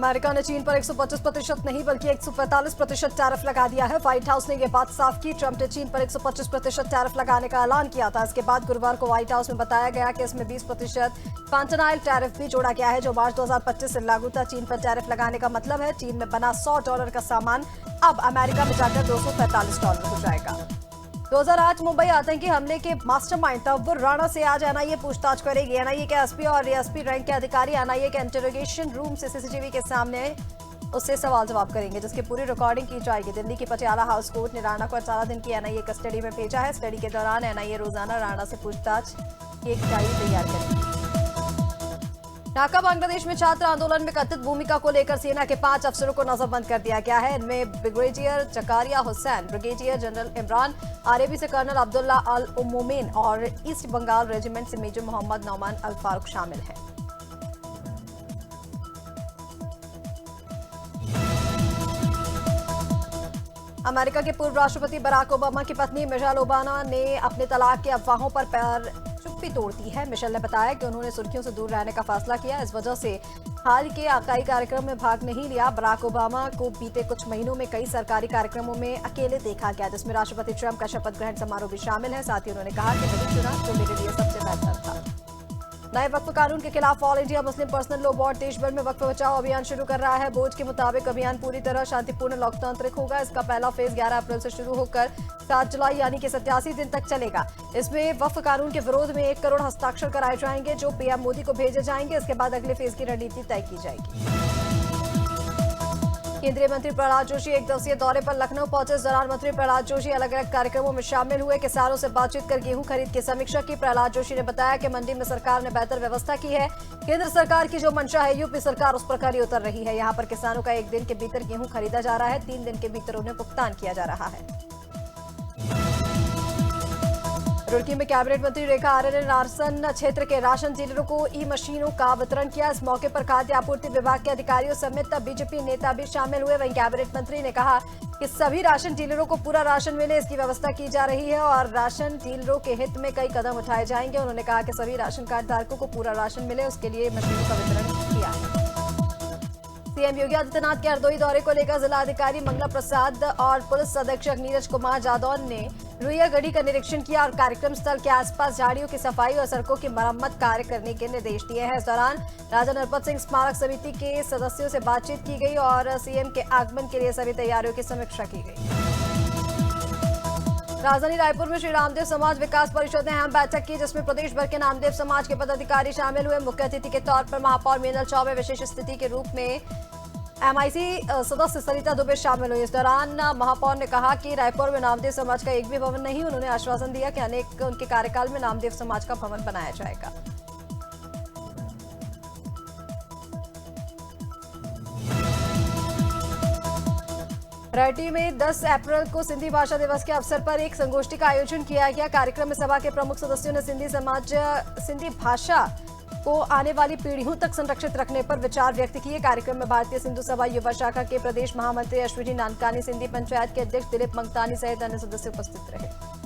America ने चीन पर 125% नहीं बल्कि 145% टैरिफ लगा दिया है। व्हाइट हाउस ने यह बात साफ की। ट्रंप ने चीन पर 125% टैरिफ लगाने का ऐलान किया था। इसके बाद गुरुवार को व्हाइट हाउस में बताया गया कि इसमें 20% फैंटेनाइल टैरिफ भी जोड़ा गया है, जो मार्च 2025 से लागू था। चीन पर टैरिफ लगाने का मतलब है चीन में बना $100 का सामान अब अमेरिका में जाकर $245 हो जाएगा। 2008 मुंबई आतंकी हमले के मास्टरमाइंड तब्बुर राणा से आज एनआईए पूछताछ करेगी। एनआईए के एसपी और एएसपी रैंक के अधिकारी एनआईए के इंटरोगेशन रूम से सीसीटीवी के सामने उससे सवाल जवाब करेंगे, जिसकी पूरी रिकॉर्डिंग की जाएगी। दिल्ली की पटियाला हाउस कोर्ट ने राणा को 18 दिन की एनआईए कस्टडी में भेजा है। स्टडी के दौरान एनआईए रोजाना राणा से पूछताछ की एक डायरी तैयार करेगी। ढाका बांग्लादेश में छात्र आंदोलन में कथित भूमिका को लेकर सेना के 5 अफसरों को नजरबंद कर दिया गया है। इनमें brigadier Zakaria Hussain, brigadier general Imran, RAB से कर्नल अब्दुल्ला अल मोमेन और ईस्ट बंगाल रेजिमेंट से मेजर मोहम्मद नौमान अल फारूक शामिल हैं। अमेरिका के पूर्व राष्ट्रपति बराक ओबामा की पत्नी मिशेल ओबामा ने अपने तलाक की अफवाहों पर चुप्पी तोड़ दी है। मिशेल ने बताया कि उन्होंने सुर्खियों से दूर रहने का फैसला किया, इस वजह से हाल के आकाई कार्यक्रम में भाग नहीं लिया। बराक ओबामा को बीते कुछ महीनों में कई सरकारी कार्यक्रमों में अकेले देखा गया, जिसमें राष्ट्रपति ट्रंप का शपथ ग्रहण समारोह भी शामिल है। साथ ही उन्होंने कहा कि वही चुना जो मेरे लिए सबसे बेहतर था। नए वक्फ कानून के खिलाफ all India Muslim personal law board देश भर में वक्फ बचाओ अभियान शुरू कर रहा है। बोर्ड के मुताबिक अभियान पूरी तरह शांतिपूर्ण लोकतांत्रिक होगा। इसका पहला फेज 11 अप्रैल से शुरू होकर 7 जुलाई यानी कि 87 दिन तक चलेगा। इसमें वक्फ कानून के विरोध में 1 करोड़ हस्ताक्षर कराए जाएंगे, जो पीएम मोदी को भेजे जाएंगे। इसके बाद अगले फेज की रणनीति तय की जाएगी। केंद्रीय मंत्री प्रहलाद जोशी एक दिवसीय दौरे पर लखनऊ पहुंचे। इस दौरान मंत्री प्रहलाद जोशी अलग अलग कार्यक्रमों में शामिल हुए। किसानों से बातचीत कर गेहूं खरीद की समीक्षा की। प्रहलाद जोशी ने बताया कि मंडी में सरकार ने बेहतर व्यवस्था की है। केंद्र सरकार की जो मंशा है, यूपी सरकार उस पर खरी उतर रही है। यहाँ पर किसानों का 1 दिन के भीतर गेहूं खरीदा जा रहा है, 3 दिन के भीतर उन्हें भुगतान किया जा रहा है। रुड़की में कैबिनेट मंत्री रेखा आर्य ने नारसन क्षेत्र के राशन डीलरों को ई मशीनों का वितरण किया। इस मौके पर खाद्य आपूर्ति विभाग के अधिकारियों समेत बीजेपी नेता भी शामिल हुए। वहीं कैबिनेट मंत्री ने कहा कि सभी राशन डीलरों को पूरा राशन मिले, इसकी व्यवस्था की जा रही है और राशन डीलरों के हित में कई कदम उठाए जाएंगे। उन्होंने कहा कि सभी राशन कार्ड धारकों को पूरा राशन मिले, उसके लिए मशीनों का वितरण किया है। सीएम योगी आदित्यनाथ के हरदोई दौरे को लेकर जिलाधिकारी मंगला प्रसाद और पुलिस अधीक्षक नीरज कुमार जादौन ने रुइया गढ़ी का निरीक्षण किया और कार्यक्रम स्थल के आसपास झाड़ियों की सफाई और सड़कों की मरम्मत कार्य करने के निर्देश दिए हैं। इस दौरान राजा नरपत सिंह स्मारक समिति के सदस्यों से बातचीत की गई और सीएम के आगमन के लिए सभी तैयारियों की समीक्षा की गई। राजधानी रायपुर में श्री रामदेव समाज विकास परिषद ने अहम बैठक की, जिसमें प्रदेश भर के नामदेव समाज के पदाधिकारी शामिल हुए। मुख्य अतिथि के तौर पर महापौर मीनल चौबे, विशेष स्थिति के रूप में एमआईसी सदस्य सरिता दुबे शामिल हुई। इस दौरान महापौर ने कहा कि रायपुर में नामदेव समाज का एक भी भवन नहीं। उन्होंने आश्वासन दिया कि अनेक उनके कार्यकाल में नामदेव समाज का भवन बनाया जाएगा। रायटी में 10 अप्रैल को सिंधी भाषा दिवस के अवसर पर एक संगोष्ठी का आयोजन किया गया। कार्यक्रम में सभा के प्रमुख सदस्यों ने सिंधी भाषा को आने वाली पीढ़ियों तक संरक्षित रखने पर विचार व्यक्त किए। कार्यक्रम में भारतीय सिंधु सभा युवा शाखा के प्रदेश महामंत्री अश्विनी नानकानी, सिंधी पंचायत के अध्यक्ष दिलीप मंगतानी सहित अन्य सदस्य उपस्थित रहे।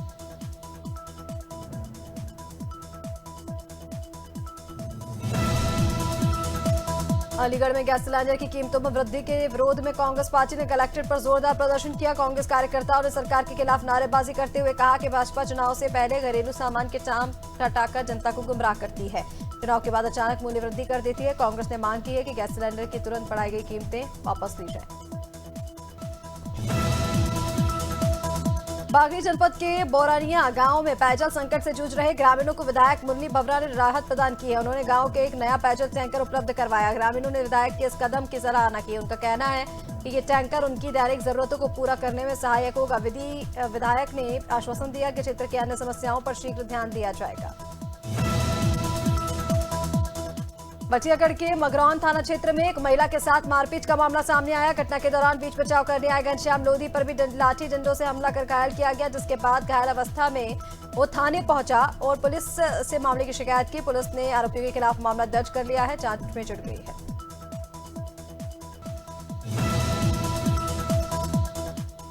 अलीगढ़ में गैस सिलेंडर की कीमतों में वृद्धि के विरोध में कांग्रेस पार्टी ने कलेक्ट्रेट पर जोरदार प्रदर्शन किया। कांग्रेस कार्यकर्ताओं ने सरकार के खिलाफ नारेबाजी करते हुए कहा कि भाजपा चुनाव से पहले घरेलू सामान के दाम घटाकर जनता को गुमराह करती है, चुनाव के बाद अचानक मूल्य वृद्धि कर देती है। कांग्रेस ने मांग की है कि गैस सिलेंडर की तुरंत बढ़ाई गई कीमतें वापस ली जाए। बागी जनपद के बोरानिया गांव में पेयजल संकट से जूझ रहे ग्रामीणों को विधायक मुरली भवरा ने राहत प्रदान की है। उन्होंने गांव के एक नया पेयजल टैंकर उपलब्ध करवाया। ग्रामीणों ने विधायक के इस कदम की सराहना की। उनका कहना है कि ये टैंकर उनकी दैनिक जरूरतों को पूरा करने में सहायक होगा। विधायक ने आश्वासन दिया कि क्षेत्र की अन्य समस्याओं पर शीघ्र ध्यान दिया जाएगा। बटियागढ़ के मगरौन थाना क्षेत्र में एक महिला के साथ मारपीट का मामला सामने आया। घटना के दौरान बीच बचाव करने आए घनश्याम लोधी पर भी लाठी डंडों से हमला कर घायल किया गया, जिसके बाद घायल अवस्था में वो थाने पहुंचा और पुलिस से मामले की शिकायत की। पुलिस ने आरोपियों के खिलाफ मामला दर्ज कर लिया है, जांच में जुट गई है।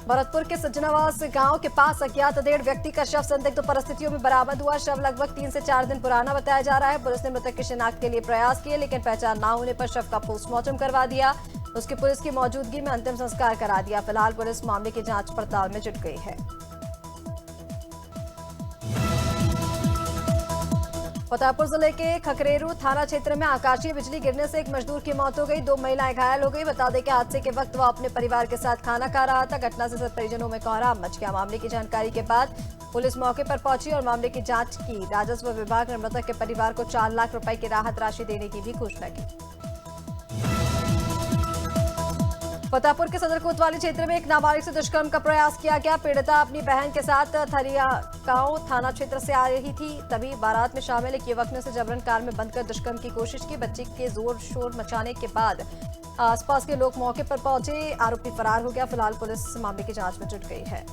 भरतपुर के सज्जनावास गांव के पास अज्ञात अधेड़ व्यक्ति का शव संदिग्ध परिस्थितियों में बरामद हुआ। शव लगभग 3 से 4 दिन पुराना बताया जा रहा है। पुलिस ने मृतक की शिनाख्त के लिए प्रयास किए, लेकिन पहचान न होने पर शव का पोस्टमार्टम करवा दिया। उसकी पुलिस की मौजूदगी में अंतिम संस्कार करा दिया। फिलहाल पुलिस मामले की जांच पड़ताल में जुट गई है। फतेहपुर जिले के खकरेरू थाना क्षेत्र में आकाशीय बिजली गिरने से एक मजदूर की मौत हो गई, 2 महिलाएं घायल हो गई। बता दें कि हादसे के वक्त वह अपने परिवार के साथ खाना खा रहा था। घटना से परिजनों में कोहराम मच गया। मामले की जानकारी के बाद पुलिस मौके पर पहुंची और मामले की जांच की। राजस्व विभाग ने मृतक के परिवार को 4 लाख रुपए की राहत राशि देने की भी घोषणा की। फतेहपुर के सदर कोतवाली क्षेत्र में एक नाबालिग से दुष्कर्म का प्रयास किया गया। पीड़िता अपनी बहन के साथ थरियागांव थाना क्षेत्र से आ रही थी, तभी बारात में शामिल एक युवक ने उसे जबरन कार में बंद कर दुष्कर्म की कोशिश की। बच्ची के जोर शोर मचाने के बाद आसपास के लोग मौके पर पहुंचे। आरोपी फरार हो गया। फिलहाल पुलिस मामले की जांच में जुट गई है।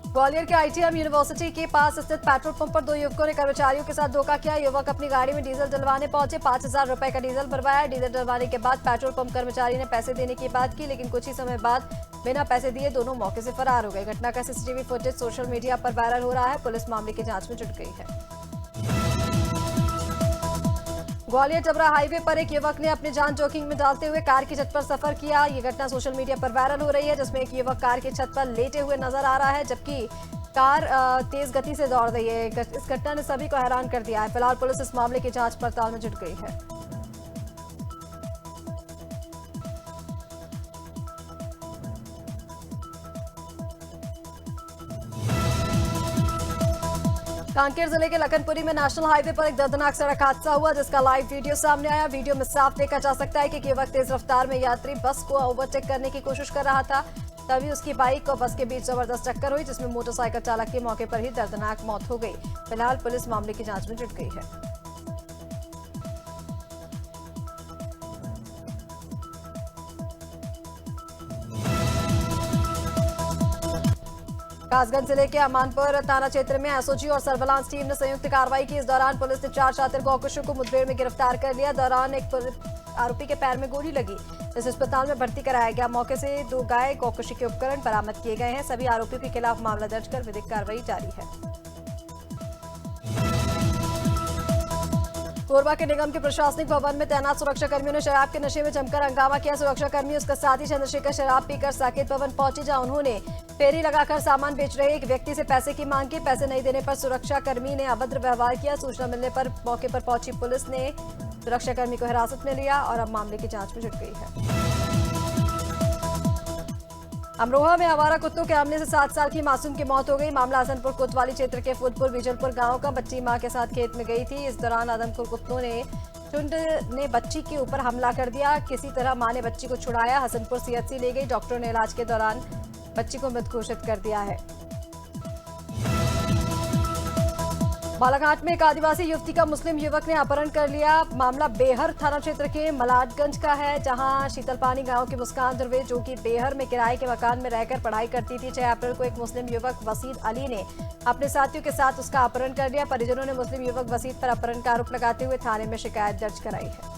ग्वालियर के आईटीएम यूनिवर्सिटी के पास स्थित पेट्रोल पंप पर 2 युवकों ने कर्मचारियों के साथ धोखा किया। युवक अपनी गाड़ी में डीजल डलवाने पहुंचे, 5,000 रुपए का डीजल भरवाया। डीजल डलवाने के बाद पेट्रोल पंप कर्मचारी ने पैसे देने की बात की, लेकिन कुछ ही समय बाद बिना पैसे दिए दोनों मौके से फरार हो गए। घटना का सीसीटीवी फुटेज सोशल मीडिया पर वायरल हो रहा है। पुलिस मामले की जांच में जुट गई है। ग्वालियर जबरा हाईवे पर एक युवक ने अपनी जान जोखिम में डालते हुए कार की छत पर सफर किया। ये घटना सोशल मीडिया पर वायरल हो रही है, जिसमें एक युवक कार की छत पर लेटे हुए नजर आ रहा है, जबकि कार तेज गति से दौड़ रही है। इस घटना ने सभी को हैरान कर दिया है। फिलहाल पुलिस इस मामले की जांच पड़ताल में जुट गई है। कांकेर जिले के लखनपुरी में नेशनल हाईवे पर एक दर्दनाक सड़क हादसा हुआ, जिसका लाइव वीडियो सामने आया। वीडियो में साफ देखा जा सकता है कि एक युवक तेज रफ्तार में यात्री बस को ओवरटेक करने की कोशिश कर रहा था, तभी उसकी बाइक और बस के बीच जबरदस्त टक्कर हुई, जिसमें मोटरसाइकिल चालक की मौके पर ही दर्दनाक मौत हो गई। फिलहाल पुलिस मामले की जांच में जुट गई है। कासगंज जिले के अमानपुर थाना क्षेत्र में एसओजी और सर्विलांस टीम ने संयुक्त कार्रवाई की। इस दौरान पुलिस ने 4 शातिर गौकशों को मुठभेड़ में गिरफ्तार कर लिया। दौरान एक आरोपी के पैर में गोली लगी, इस अस्पताल में भर्ती कराया गया। मौके से 2 गाय गौकशी के उपकरण बरामद किए गए हैं। सभी आरोपियों के खिलाफ मामला दर्ज कर विधिक कार्रवाई जारी है। कोरबा के निगम के प्रशासनिक भवन में तैनात सुरक्षा कर्मियों ने शराब के नशे में जमकर हंगामा किया। सुरक्षा कर्मी उसका साथी चंद्रशेखर शराब पीकर साकेत भवन पहुंचे, जहां उन्होंने फेरी लगाकर सामान बेच रहे एक व्यक्ति से पैसे की मांग की। पैसे नहीं देने पर सुरक्षा कर्मी ने अभद्र व्यवहार किया। सूचना मिलने पर मौके पर पहुंची पुलिस ने सुरक्षा कर्मी को हिरासत में लिया और अब मामले की जांच में जुट गई है। अमरोहा में आवारा कुत्तों के हमले से 7 साल की मासूम की मौत हो गई। मामला हसनपुर कोतवाली क्षेत्र के फुलपुर बिजलपुर गांव का। बच्ची मां के साथ खेत में गई थी। इस दौरान आदमखोर कुत्तों ने चुंड ने बच्ची के ऊपर हमला कर दिया। किसी तरह मां ने बच्ची को छुड़ाया, हसनपुर सीएचसी ले गई। डॉक्टरों ने इलाज के दौरान बच्ची को मृत घोषित कर दिया है। बालाघाट में एक आदिवासी युवती का मुस्लिम युवक ने अपहरण कर लिया। मामला बेहर थाना क्षेत्र के मलाडगंज का है, जहां शीतलपानी गांव की मुस्कान दुर्वे, जो कि बेहर में किराए के मकान में रहकर पढ़ाई करती थी, 6 अप्रैल को एक मुस्लिम युवक वसीद अली ने अपने साथियों के साथ उसका अपहरण कर लिया। परिजनों ने मुस्लिम युवक वसीद पर अपहरण का आरोप लगाते हुए थाने में शिकायत दर्ज कराई है।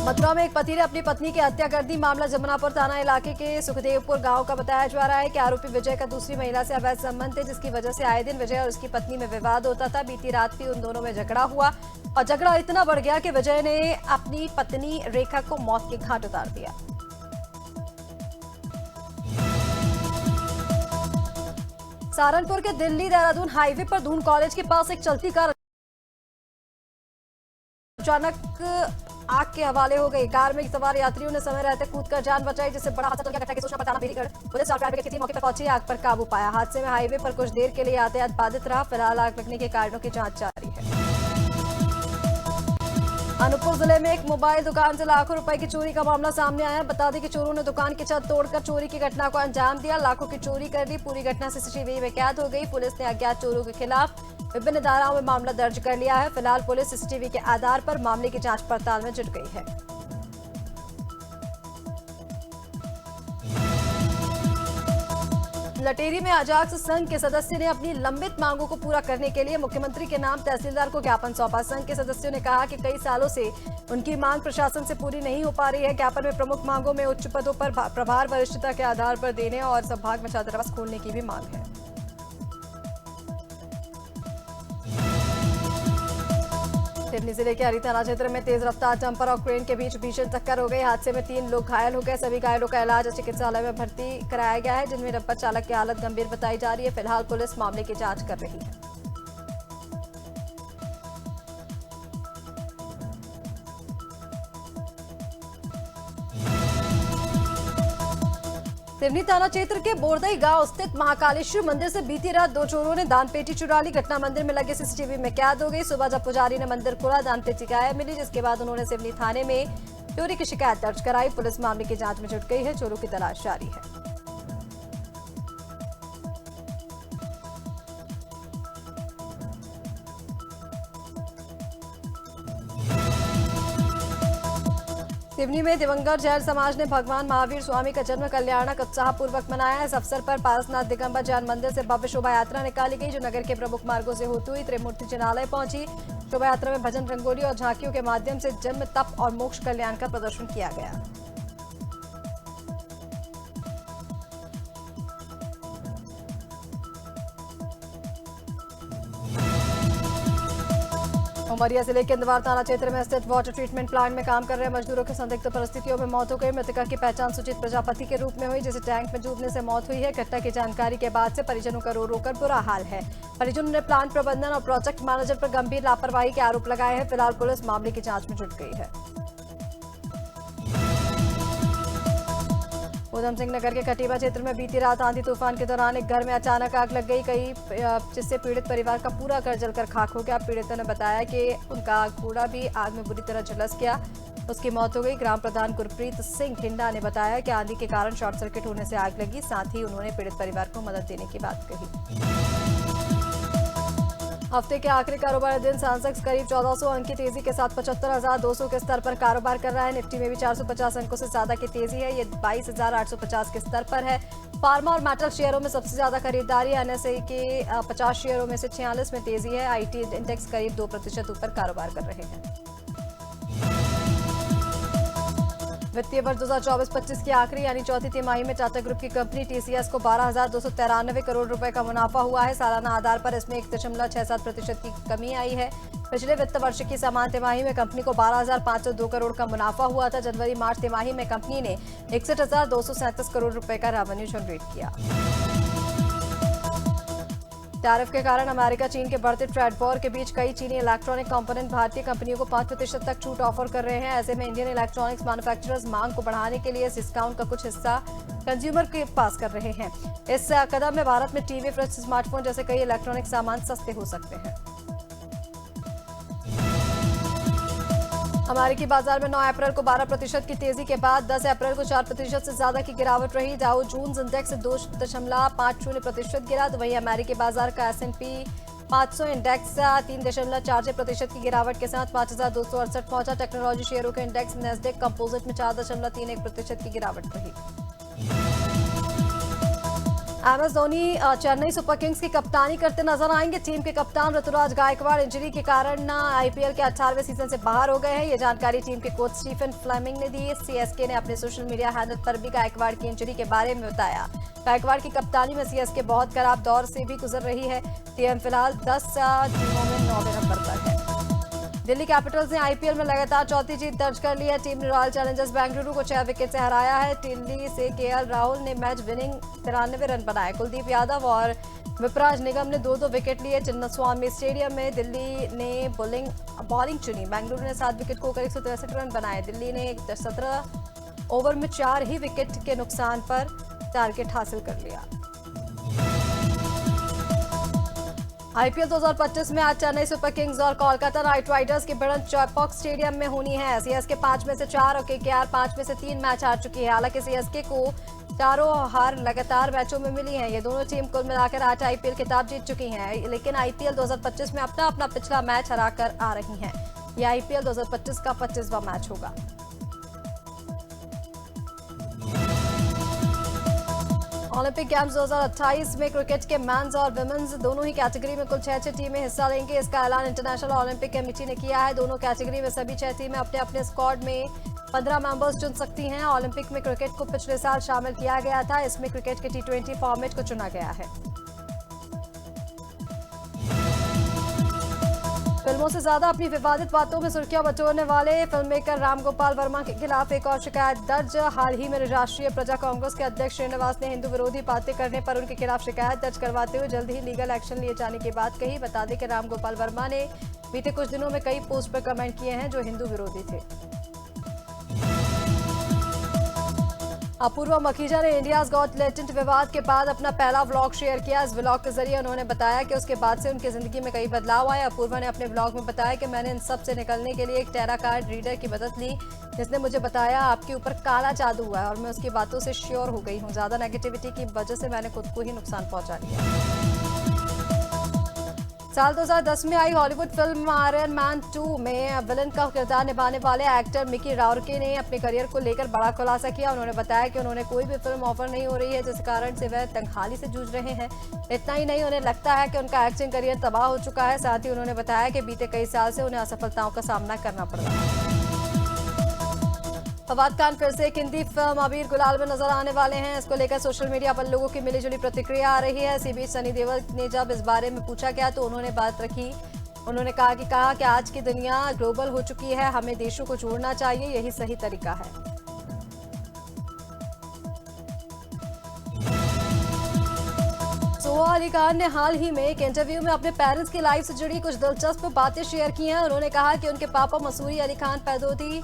मथुरा में एक पति ने अपनी पत्नी की हत्या कर दी। मामला जमुनापुर थाना इलाके के सुखदेवपुर गांव का बताया जा रहा है कि आरोपी विजय का दूसरी महिला से अवैध संबंध थे, जिसकी वजह से आए दिन विजय और उसकी पत्नी में विवाद होता था। बीती रात भी उन दोनों में झगड़ा हुआ और झगड़ा इतना बढ़ गया कि विजय ने अपनी पत्नी रेखा को मौत के घाट उतार दिया। सहारनपुर के दिल्ली देहरादून हाईवे पर दून कॉलेज के पास एक चलती कार अचानक आग के हवाले हो गई। कार में सवार यात्रियों ने समय रहते कूदकर जान बचाई, जिससे बड़ा हादसा हो गया। घटना की सूचना पर थाना बेरीगढ़ पुलिस और फायर ब्रिगेड की टीम मौके पर पहुंची, आग पर काबू पाया। हादसे में हाईवे पर कुछ देर के लिए यातायात बाधित रहा। फिलहाल आग लगने के कारणों की जांच जारी है। अनूपपुर जिले में एक मोबाइल दुकान से लाखों रुपए की चोरी का मामला सामने आया। बता दें कि चोरों ने दुकान की छत तोड़कर चोरी की घटना को अंजाम दिया, लाखों की चोरी कर ली। पूरी घटना सीसीटीवी में कैद हो गई। पुलिस ने अज्ञात चोरों के खिलाफ विभिन्न धाराओं में मामला दर्ज कर लिया है। फिलहाल पुलिस सीसीटीवी के आधार पर मामले की जांच पड़ताल में जुट गई है। लटेरी में अजाक्स संघ के सदस्य ने अपनी लंबित मांगों को पूरा करने के लिए मुख्यमंत्री के नाम तहसीलदार को ज्ञापन सौंपा। संघ के सदस्यों ने कहा कि कई सालों से उनकी मांग प्रशासन से पूरी नहीं हो पा रही है। ज्ञापन में प्रमुख मांगों में उच्च पदों पर प्रभार वरिष्ठता के आधार पर देने और संभाग में छात्रावास खोलने की भी मांग है। सिवनी जिले के हरी थाना क्षेत्र में तेज रफ्तार डंपर और क्रेन के बीच भीषण टक्कर हो गई। हादसे में 3 लोग घायल हो गए। सभी घायलों का इलाज चिकित्सालय में भर्ती कराया गया है, जिनमें डंपर चालक की हालत गंभीर बताई जा रही है। फिलहाल पुलिस मामले की जांच कर रही है। सिवनी थाना क्षेत्र के बोरदई गांव स्थित महाकालेश्वर मंदिर से बीती रात 2 चोरों ने दान पेटी चुरा ली। घटना मंदिर में लगे सीसीटीवी में कैद हो गई। सुबह जब पुजारी ने मंदिर खोला, दान पेटी गायब मिली, जिसके बाद उन्होंने सिवनी थाने में चोरी की शिकायत दर्ज कराई। पुलिस मामले की जांच में जुट गई है। चोरों की तलाश जारी है। सिवनी में दिवंगत जैन समाज ने भगवान महावीर स्वामी का जन्म कल्याणक उत्साहपूर्वक मनाया। इस अवसर पर पारसनाथ दिगंबर जैन मंदिर से भव्य शोभा यात्रा निकाली गई, जो नगर के प्रमुख मार्गों से होती हुई त्रिमूर्ति जिनालय पहुंची। शोभा यात्रा में भजन, रंगोली और झांकियों के माध्यम से जन्म, तप और मोक्ष कल्याण का प्रदर्शन किया गया। उमरिया जिले के इंदवार थाना क्षेत्र में स्थित वाटर ट्रीटमेंट प्लांट में काम कर रहे मजदूरों की संदिग्ध परिस्थितियों में मौत हो गई। मृतका की पहचान सुजीत प्रजापति के रूप में हुई, जिसे टैंक में डूबने से मौत हुई है। घटना की जानकारी के बाद से परिजनों का रो रो कर बुरा हाल है। परिजनों ने प्लांट प्रबंधन और प्रोजेक्ट मैनेजर पर गंभीर लापरवाही के आरोप लगाए हैं। फिलहाल पुलिस मामले की जांच में जुट गई है। उधम सिंह नगर के कटीबा क्षेत्र में बीती रात आंधी तूफान के दौरान एक घर में अचानक आग लग गई, जिससे पीड़ित परिवार का पूरा घर जलकर खाक हो गया। पीड़ितों ने बताया कि उनका कूड़ा भी आग में बुरी तरह झुलस गया, उसकी मौत हो गई। ग्राम प्रधान गुरप्रीत सिंह हिंडा ने बताया कि आंधी के कारण शॉर्ट सर्किट होने से आग लगी। साथ ही उन्होंने पीड़ित परिवार को मदद देने की बात कही। हफ्ते के आखिरी कारोबारी दिन सेंसेक्स करीब 1400 अंक की तेजी के साथ 75,200 के स्तर पर कारोबार कर रहा है। निफ्टी में भी 450 अंकों से ज्यादा की तेजी है। ये 22,850 के स्तर पर है। फार्मा और मेटल शेयरों में सबसे ज्यादा खरीदारी है। एनएसई के 50 शेयरों में से 46 में तेजी है। आईटी इंडेक्स करीब 2% ऊपर कारोबार कर रहे हैं। वित्तीय वर्ष 2024-25 की आखिरी यानी चौथी तिमाही में टाटा ग्रुप की कंपनी टीसीएस को 12,293 करोड़ रुपए का मुनाफा हुआ है। सालाना आधार पर इसमें 1.67% की कमी आई है। पिछले वित्त वर्ष की समान तिमाही में कंपनी को 12,502 करोड़ का मुनाफा हुआ था। जनवरी-मार्च तिमाही में कंपनी ने 61,237 करोड़ रुपए का रेवेन्यू जनरेट किया। टैरिफ के कारण अमेरिका चीन के बढ़ते ट्रेड वॉर के बीच कई चीनी इलेक्ट्रॉनिक कंपोनेंट भारतीय कंपनियों को 5% तक छूट ऑफर कर रहे हैं। ऐसे में इंडियन इलेक्ट्रॉनिक्स मैन्युफैक्चरर्स मांग को बढ़ाने के लिए इस डिस्काउंट का कुछ हिस्सा कंज्यूमर के पास कर रहे हैं। इस कदम में भारत में टीवी, फ्रिज, स्मार्टफोन जैसे कई इलेक्ट्रॉनिक सामान सस्ते हो सकते हैं। अमेरिकी बाजार में 9 अप्रैल को 12% की तेजी के बाद 10 अप्रैल को 4% से ज्यादा की गिरावट रही। डाउ जोन्स इंडेक्स 2.50% गिरा, तो वहीं अमेरिकी बाजार का S&P 500 इंडेक्स 3.46% की गिरावट के साथ 5,268 पहुंचा। टेक्नोलॉजी शेयरों के इंडेक्स नेस्डेक कंपोजिट में 4.31% की गिरावट रही। MS Dhoni Chennai super Kings की कप्तानी करते नजर आएंगे। टीम के कप्तान ऋतुराज गायकवाड़ इंजरी के कारण आईपीएल के 18वें सीजन से बाहर हो गए हैं। ये जानकारी टीम के कोच स्टीफन फ्लेमिंग ने दी। सीएसके ने अपने सोशल मीडिया हैंडल पर भी गायकवाड़ की इंजरी के बारे में बताया। गायकवाड़ की कप्तानी में सीएसके बहुत खराब दौर से भी गुजर रही है। टीम फिलहाल 10 टीमों में 9वें नंबर पर है। दिल्ली कैपिटल्स ने आईपीएल में लगातार चौथी जीत दर्ज कर ली है। टीम ने रॉयल चैलेंजर्स बेंगलुरु को 6 विकेट से हराया है। दिल्ली से केएल राहुल ने मैच विनिंग 93 रन बनाए। कुलदीप यादव और विपराज निगम ने 2-2 विकेट लिए। चिन्नास्वामी स्टेडियम में दिल्ली ने बॉलिंग चुनी। बेंगलुरु ने 7 विकेट खोकर 163 रन बनाए। दिल्ली ने 17 ओवर में 4 ही विकेट के नुकसान पर टारगेट हासिल कर लिया। आईपीएल 2025 में आज चेन्नई सुपर किंग्स और कोलकाता नाइट राइडर्स की भिड़ंत चेपॉक स्टेडियम में होनी है। सीएसके 5 में से 4 और केकेआर 5 में से 3 मैच हार चुकी है। हालांकि सीएसके को 4 हार लगातार मैचों में मिली है। ये दोनों टीम कुल मिलाकर 8 आईपीएल खिताब जीत चुकी हैं, लेकिन आईपीएल 2025 में अपना पिछला मैच हराकर आ रही हैं। ये आईपीएल 2025 का 25वां मैच होगा। ओलंपिक गेम्स 2028 में क्रिकेट के मेंस और वुमेन्स दोनों ही कैटेगरी में कुल 6 टीमें हिस्सा लेंगे। इसका ऐलान इंटरनेशनल ओलंपिक कमेटी ने किया है। दोनों कैटेगरी में सभी 6 टीमें अपने अपने स्क्वाड में 15 मेंबर्स चुन सकती हैं। ओलंपिक में क्रिकेट को पिछले साल शामिल किया गया था। इसमें क्रिकेट के T20 फॉर्मेट को चुना गया है। फिल्मों से ज्यादा अपनी विवादित बातों में सुर्खियां बटोरने वाले फिल्ममेकर राम गोपाल वर्मा के खिलाफ एक और शिकायत दर्ज। हाल ही में राष्ट्रीय प्रजा कांग्रेस के अध्यक्ष श्रीनिवास ने हिंदू विरोधी बातें करने पर उनके खिलाफ शिकायत दर्ज करवाते हुए जल्द ही लीगल एक्शन लिए जाने की बात कही। बता दें कि राम गोपाल वर्मा ने बीते कुछ दिनों में कई पोस्ट पर कमेंट किए हैं जो हिंदू विरोधी थे। अपूर्वा मखीजा ने इंडियाज गॉट टैलेंट विवाद के बाद अपना पहला व्लॉग शेयर किया। इस व्लॉग के जरिए उन्होंने बताया कि उसके बाद से उनकी जिंदगी में कई बदलाव आए। अपूर्वा ने अपने व्लॉग में बताया कि मैंने इन सब से निकलने के लिए एक टेरा कार्ड रीडर की मदद ली, जिसने मुझे बताया आपके ऊपर काला जादू हुआ है, और मैं उसकी बातों से श्योर हो गई हूँ। ज्यादा नेगेटिविटी की वजह से मैंने खुद को ही नुकसान पहुंचा लिया। साल 2010 में आई हॉलीवुड फिल्म आयरन मैन 2 में विलन का किरदार निभाने वाले एक्टर मिकी राउरके ने अपने करियर को लेकर बड़ा खुलासा किया। उन्होंने बताया कि उन्होंने कोई भी फिल्म ऑफर नहीं हो रही है, जिस कारण से वह तंगहाली से जूझ रहे हैं। इतना ही नहीं, उन्हें लगता है कि उनका एक्टिंग करियर तबाह हो चुका है। साथ ही उन्होंने बताया कि बीते कई साल से उन्हें असफलताओं का सामना करना पड़ रहा है। फवाद खान फिर से एक हिंदी फिल्म अबीर गुलाल में नजर आने वाले हैं। इसको लेकर सोशल मीडिया पर लोगों की मिलीजुली प्रतिक्रिया आ रही है। इसी बीच सनी देओल ने जब इस बारे में पूछा गया तो उन्होंने बात रखी। उन्होंने कहा कि आज की दुनिया ग्लोबल हो चुकी है, हमें देशों को जोड़ना चाहिए, यही सही तरीका है। सोहा अली खान ने हाल ही में एक इंटरव्यू में अपने पेरेंट्स की लाइफ से जुड़ी कुछ दिलचस्प बातें शेयर की हैं। उन्होंने कहा कि उनके पापा मसूरी अली खान पैदोती,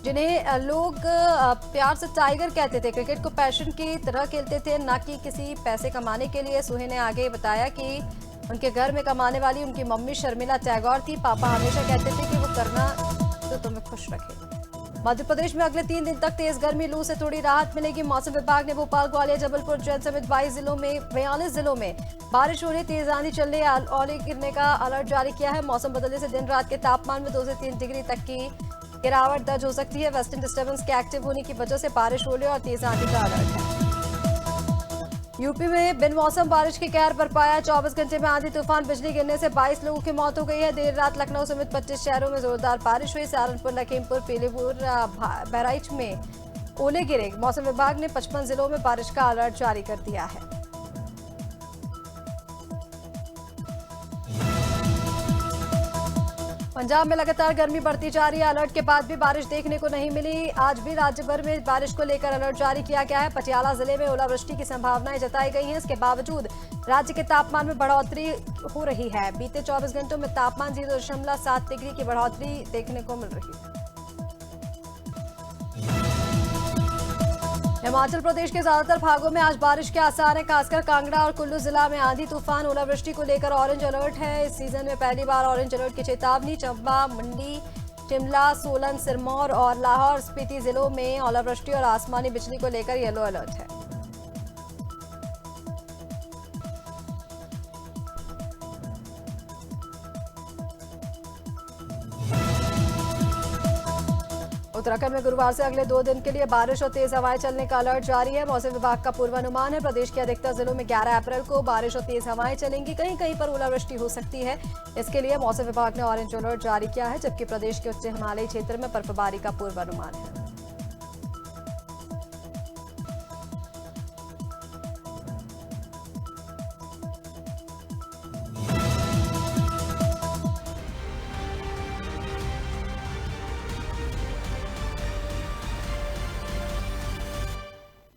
जिन्हें लोग प्यार से टाइगर कहते थे, क्रिकेट को पैशन की तरह खेलते थे, ना कि किसी पैसे कमाने के लिए। सोहे ने आगे बताया कि उनके घर में कमाने वाली उनकी मम्मी शर्मिला टैगोर थी। पापा हमेशा कहते थे कि वो करना तो तुम्हें खुश रखे। मध्य प्रदेश में अगले 3 दिन तक तेज गर्मी लू से थोड़ी राहत मिलेगी। मौसम विभाग ने भोपाल, ग्वालियर, जबलपुर, उज्जैन समेत 42 जिलों में बारिश होने, तेज आंधी चलने, ओले गिरने का अलर्ट जारी किया है। मौसम बदलने से दिन रात के तापमान में 2 से 3 डिग्री तक की गिरावट दर्ज हो सकती है। वेस्टर्न डिस्टर्बेंस के एक्टिव होने की वजह से बारिश होने और तेज आंधी का अलर्ट है। यूपी में बिन मौसम बारिश के कहर बरपाया। 24 घंटे में आंधी तूफान, बिजली गिरने से 22 लोगों की मौत हो गई है। देर रात लखनऊ समेत 25 शहरों में जोरदार बारिश हुई। सहारनपुर, लखीमपुर, पीलीपुर, बहराइच में ओले गिरे। मौसम विभाग ने 55 जिलों में बारिश का अलर्ट जारी कर दिया है। पंजाब में लगातार गर्मी बढ़ती जा रही है। अलर्ट के बाद भी बारिश देखने को नहीं मिली। आज भी राज्य भर में बारिश को लेकर अलर्ट जारी किया गया है। पटियाला जिले में ओलावृष्टि की संभावनाएं जताई गई हैं। इसके बावजूद राज्य के तापमान में बढ़ोतरी हो रही है। बीते 24 घंटों में तापमान 0.7 डिग्री की बढ़ोतरी देखने को मिल रही है। हिमाचल प्रदेश के ज्यादातर भागों में आज बारिश के आसार हैं। खासकर कांगड़ा और कुल्लू जिला में आंधी तूफान, ओलावृष्टि को लेकर ऑरेंज अलर्ट है। इस सीजन में पहली बार ऑरेंज अलर्ट की चेतावनी। चंबा, मंडी, शिमला, सोलन, सिरमौर और लाहौर स्पीति जिलों में ओलावृष्टि और आसमानी बिजली को लेकर येलो अलर्ट है। उत्तराखंड में गुरुवार से अगले 2 दिन के लिए बारिश और तेज हवाएं चलने का अलर्ट जारी है। मौसम विभाग का पूर्वानुमान है प्रदेश के अधिकतर जिलों में 11 अप्रैल को बारिश और तेज हवाएं चलेंगी। कहीं कहीं पर ओलावृष्टि हो सकती है। इसके लिए मौसम विभाग ने ऑरेंज अलर्ट जारी किया है, जबकि प्रदेश के उच्च हिमालयी क्षेत्र में बर्फबारी का पूर्वानुमान है।